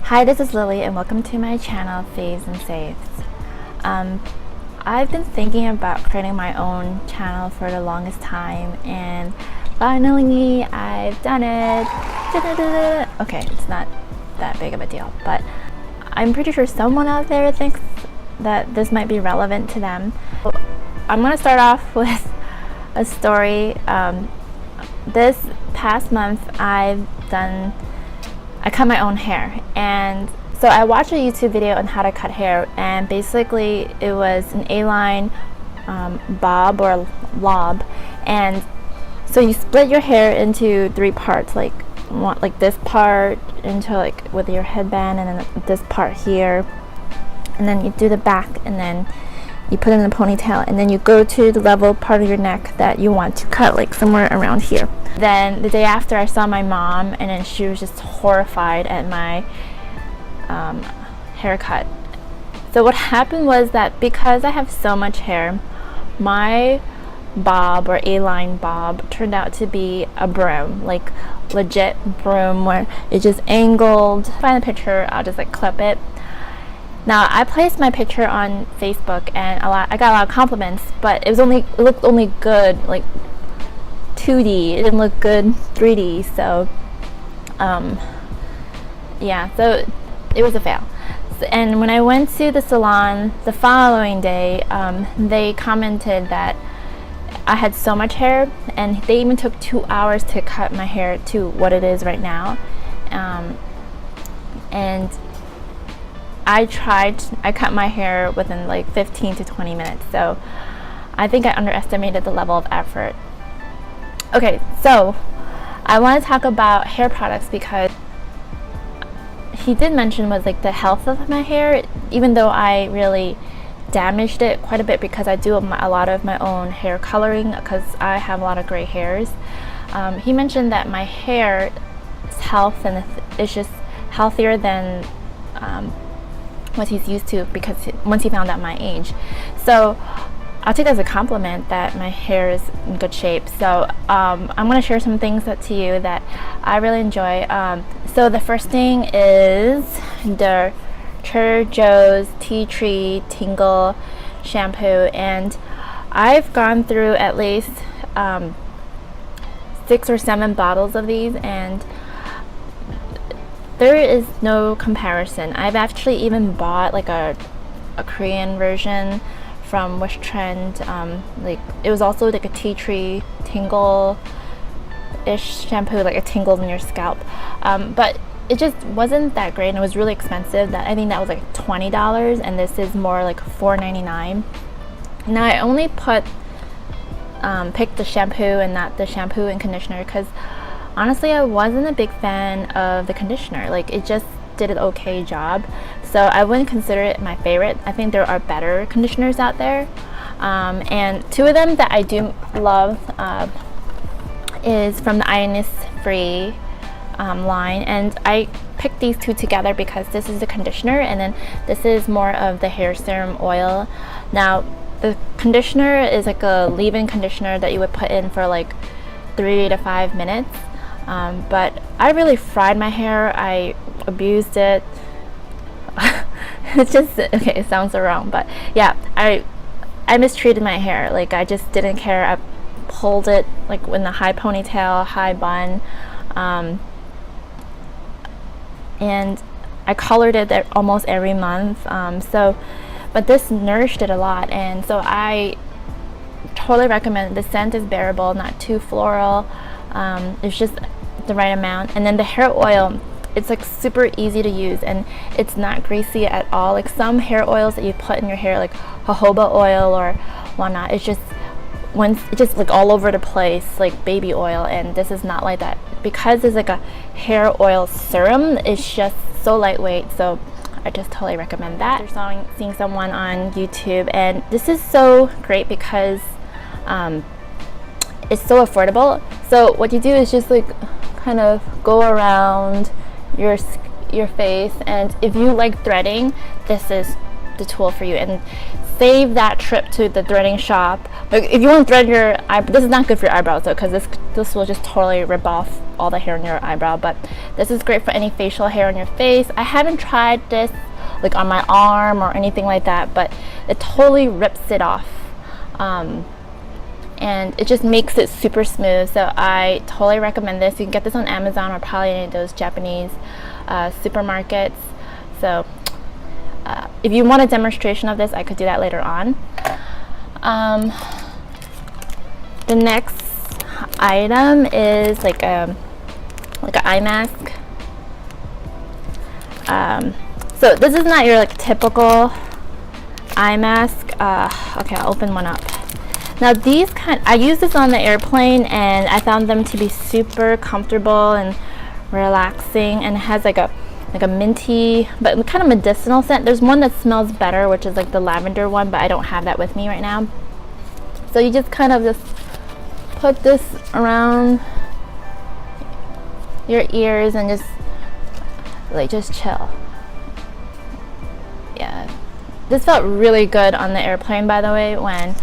Hi, this is Lily and welcome to my channel, Faves and Saves. I've been thinking about creating my own channel for the longest time and finally I've done it. Okay, it's not that big of a deal, but I'm pretty sure someone out there thinks that this might be relevant to them. So I'm going to start off with a story. This past month I cut my own hair, and so I watched a YouTube video on how to cut hair, and basically it was an A-line bob or lob, and so you split your hair into 3 parts, like this part into like with your headband, and then this part here, and then you do the back, and then you put it in a ponytail, and then you go to the level part of your neck that you want to cut, like somewhere around here. Then the day after, I saw my mom, and then she was just horrified at my haircut. So what happened was that because I have so much hair, my bob or A-line bob turned out to be a broom, like legit broom, where it just angled. Find the picture, I'll just like clip it. Now I placed my picture on Facebook, and I got a lot of compliments, but it looked only good like 2D. It didn't look good 3D. So yeah, so it was a fail. And when I went to the salon the following day, they commented that I had so much hair, and they even took 2 hours to cut my hair to what it is right now. And I cut my hair within like 15 to 20 minutes, so I think I underestimated the level of effort. Okay, so I want to talk about hair products because he did mention was like the health of my hair, even though I really damaged it quite a bit because I do a lot of my own hair coloring because I have a lot of gray hairs. He mentioned that my hair's health and it's just healthier than what he's used to, because once he found out my age. So I'll take that as a compliment that my hair is in good shape. So I'm going to share some things to you that I really enjoy. So the first thing is the Trader Joe's Tea Tree Tingle shampoo, and I've gone through at least 6 or 7 bottles of these, and there is no comparison. I've actually even bought like a Korean version from Wish Trend. Like it was also like a tea tree tingle-ish shampoo, like it tingles in your scalp. But it just wasn't that great, and it was really expensive. I think that was like $20, and this is more like $4.99. Now I only picked the shampoo and not the shampoo and conditioner because honestly I wasn't a big fan of the conditioner. Like it just did an okay job, so I wouldn't consider it my favorite. I think there are better conditioners out there, and 2 of them that I do love is from the Innisfree line, and I picked these 2 together because this is the conditioner, and then this is more of the hair serum oil. Now the conditioner is like a leave-in conditioner that you would put in for like 3 to 5 minutes, but I really fried my hair. I abused it. It's just okay, it sounds so wrong, but yeah, I mistreated my hair. Like I just didn't care. I pulled it like in the high ponytail, high bun, and I colored it almost every month. But this nourished it a lot, and so I totally recommend. The scent is bearable, not too floral. It's just the right amount. And then the hair oil, it's like super easy to use, and it's not greasy at all. Like some hair oils that you put in your hair, like jojoba oil or whatnot, it's just like all over the place, like baby oil. And this is not like that because it's like a hair oil serum. It's just so lightweight, so I just totally recommend that. After seeing someone on YouTube, and this is so great because it's so affordable. So what you do is just like kind of go around your face, and if you like threading, this is the tool for you. And save that trip to the threading shop. Like, if you want to thread your eyebrow, this is not good for your eyebrows though, because this will just totally rip off all the hair on your eyebrow. But this is great for any facial hair on your face. I haven't tried this like on my arm or anything like that, but it totally rips it off. And it just makes it super smooth, so I totally recommend this. You can get this on Amazon or probably any of those Japanese supermarkets. So if you want a demonstration of this, I could do that later on. The next item is like an eye mask. So this is not your like typical eye mask. Okay, I'll open one up. Now these I used this on the airplane and I found them to be super comfortable and relaxing, and it has like a minty but kind of medicinal scent. There's one that smells better, which is like the lavender one, but I don't have that with me right now. So you just kind of just put this around your ears and just chill. Yeah, this felt really good on the airplane, by the way, when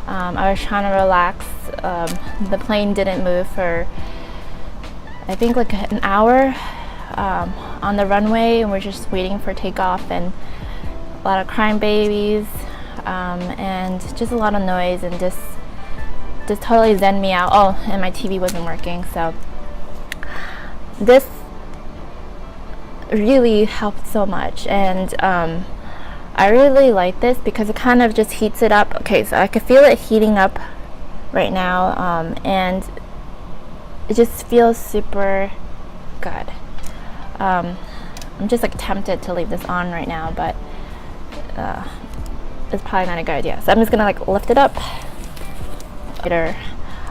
I was trying to relax. The plane didn't move for I think like an hour on the runway, and we're just waiting for takeoff, and a lot of crying babies and just a lot of noise, and just totally zen me out. Oh, and my TV wasn't working, so this really helped so much. And I really like this because it kind of just heats it up. Okay, so I could feel it heating up right now, and it just feels super good. I'm just like tempted to leave this on right now, but it's probably not a good idea. So I'm just gonna like lift it up later.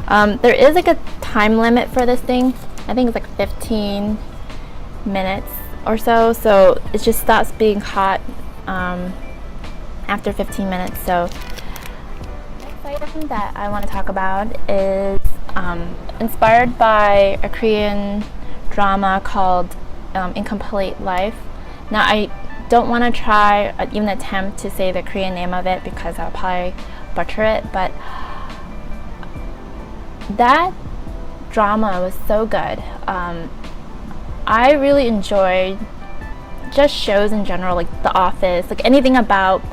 There is like a time limit for this thing. I think it's like 15 minutes or so. So it just stops being hot after 15 minutes. So next item that I want to talk about is inspired by a Korean drama called Incomplete Life. Now I don't want to try even attempt to say the Korean name of it because I'll probably butcher it, but that drama was so good. I really enjoyed just shows in general, like The Office, like anything about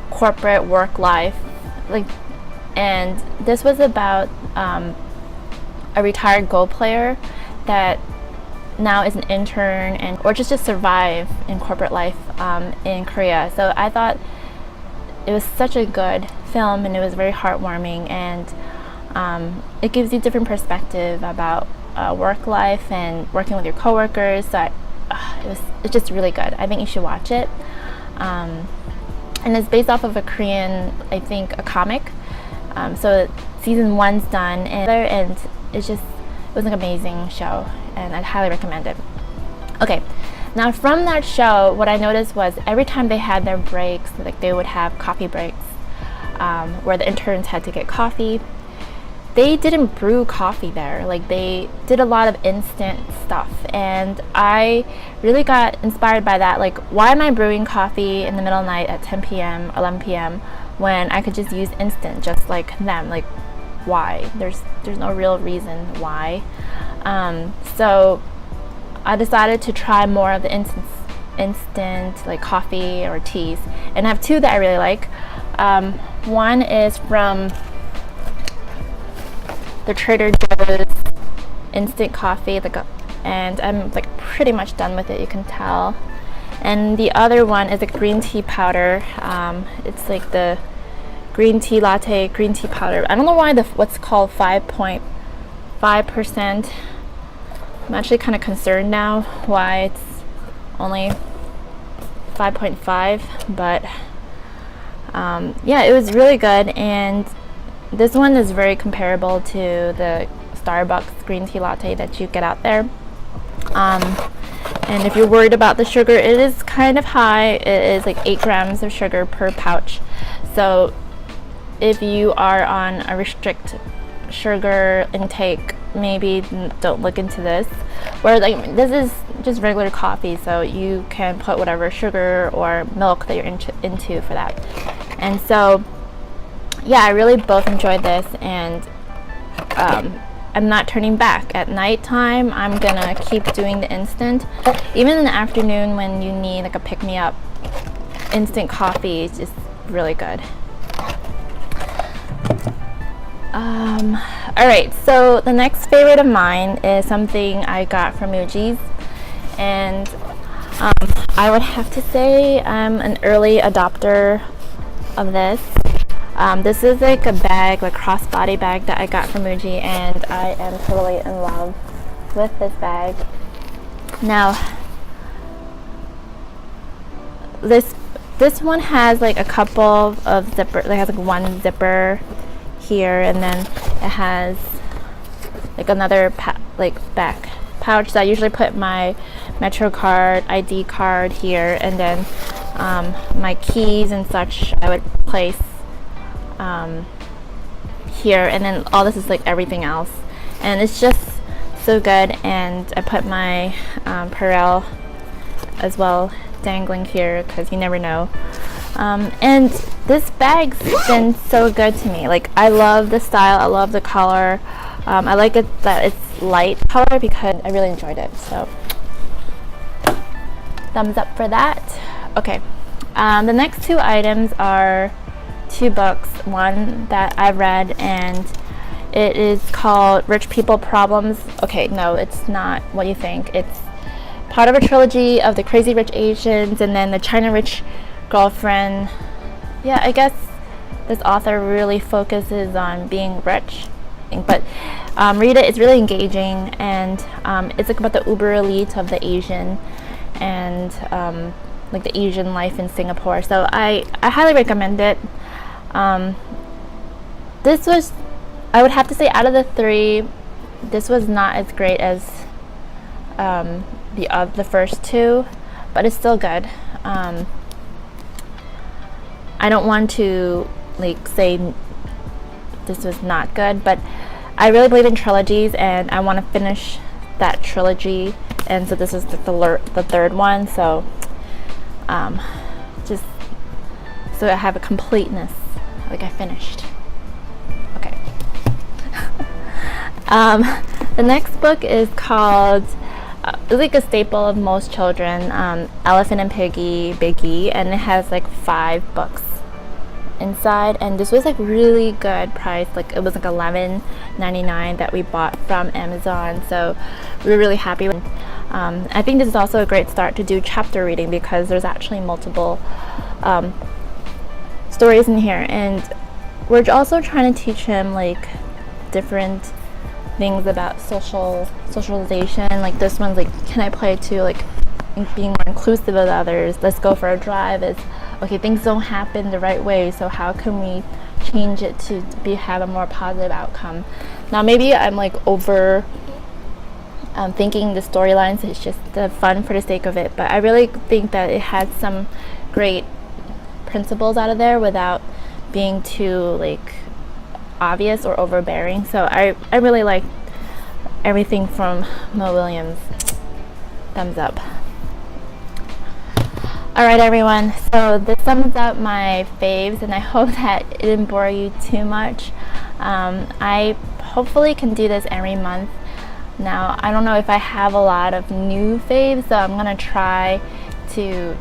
corporate work life, like, and this was about a retired Go player that now is an intern or just to survive in corporate life in Korea. So I thought it was such a good film, and it was very heartwarming, and it gives you different perspective about work life and working with your coworkers. So it's just really good. I think you should watch it. And it's based off of a Korean, I think, a comic. So season 1's done, and it was an amazing show, and I'd highly recommend it. Okay, now from that show, what I noticed was every time they had their breaks, like they would have coffee breaks where the interns had to get coffee. They didn't brew coffee there. Like, they did a lot of instant stuff, and I really got inspired by that. Like, why am I brewing coffee in the middle of the night at 10 p.m. 11 p.m. when I could just use instant just like them? Like, why? There's no real reason why. So I decided to try more of the instant like coffee or teas, and I have two that I really like. One is from the Trader Joe's instant coffee, and I'm like pretty much done with it, you can tell. And the other one is a green tea powder. It's like the green tea latte, green tea powder. I don't know why what's called 5.5%. I'm actually kind of concerned now why it's only 5.5, but yeah, it was really good. And this one is very comparable to the Starbucks green tea latte that you get out there. And if you're worried about the sugar, it is kind of high. It is like 8 grams of sugar per pouch. So if you are on a restrict sugar intake, maybe don't look into this. Where like this is just regular coffee, so you can put whatever sugar or milk that you're into for that. And so yeah, I really both enjoyed this, and I'm not turning back. At nighttime, I'm gonna keep doing the instant. Even in the afternoon when you need like a pick-me-up, instant coffee is just really good. Alright, so the next favorite of mine is something I got from Muji's, and I would have to say I'm an early adopter of this. This is like a bag, like crossbody bag that I got from Muji, and I am totally in love with this bag. Now, this one has like a couple of zipper. It has like one zipper here, and then it has like another back pouch that I usually put my Metro card, ID card here, and then my keys and such I would place here, and then all this is like everything else, and it's just so good. And I put my Perel as well dangling here because you never know. And this bag's been so good to me. Like, I love the style, I love the color. I like it that it's light color because I really enjoyed it. So thumbs up for that. Okay, the next two items are two books. One that I read, and it is called Rich People Problems. Okay, no, it's not what you think. It's part of a trilogy of the Crazy Rich Asians and then the China Rich Girlfriend. Yeah, I guess this author really focuses on being rich, but read it. It's really engaging, and it's like about the uber elite of the Asian and like the Asian life in Singapore. So I highly recommend it. This was, I would have to say, out of the three, this was not as great as the first two, but it's still good. I don't want to like say this was not good, but I really believe in trilogies, and I want to finish that trilogy, and so this is the third one. So just so I have a completeness, like I finished. Okay. The next book is called it's like a staple of most children, Elephant and Biggie, and it has like 5 books inside, and this was like really good price. Like, it was like $11.99 that we bought from Amazon, so we were really happy. I think this is also a great start to do chapter reading because there's actually multiple stories in here, and we're also trying to teach him like different things about socialization. Like this one's like, can I play to like being more inclusive of others? Let's go for a drive. Is okay, things don't happen the right way, so how can we change it to have a more positive outcome? Now maybe I'm like over thinking the storylines. It's just fun for the sake of it, but I really think that it had some great principles out of there without being too like obvious or overbearing. So I really like everything from Mo Williams. Thumbs up. Alright everyone, so this sums up my faves, and I hope that it didn't bore you too much. I hopefully can do this every month. Now, I don't know if I have a lot of new faves, so I'm gonna try to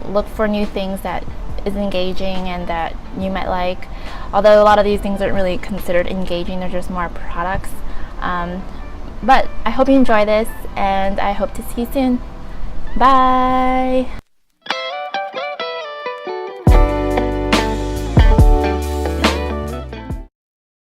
look for new things that is engaging and that you might like. Although a lot of these things aren't really considered engaging, they're just more products. But I hope you enjoy this, and I hope to see you soon. Bye!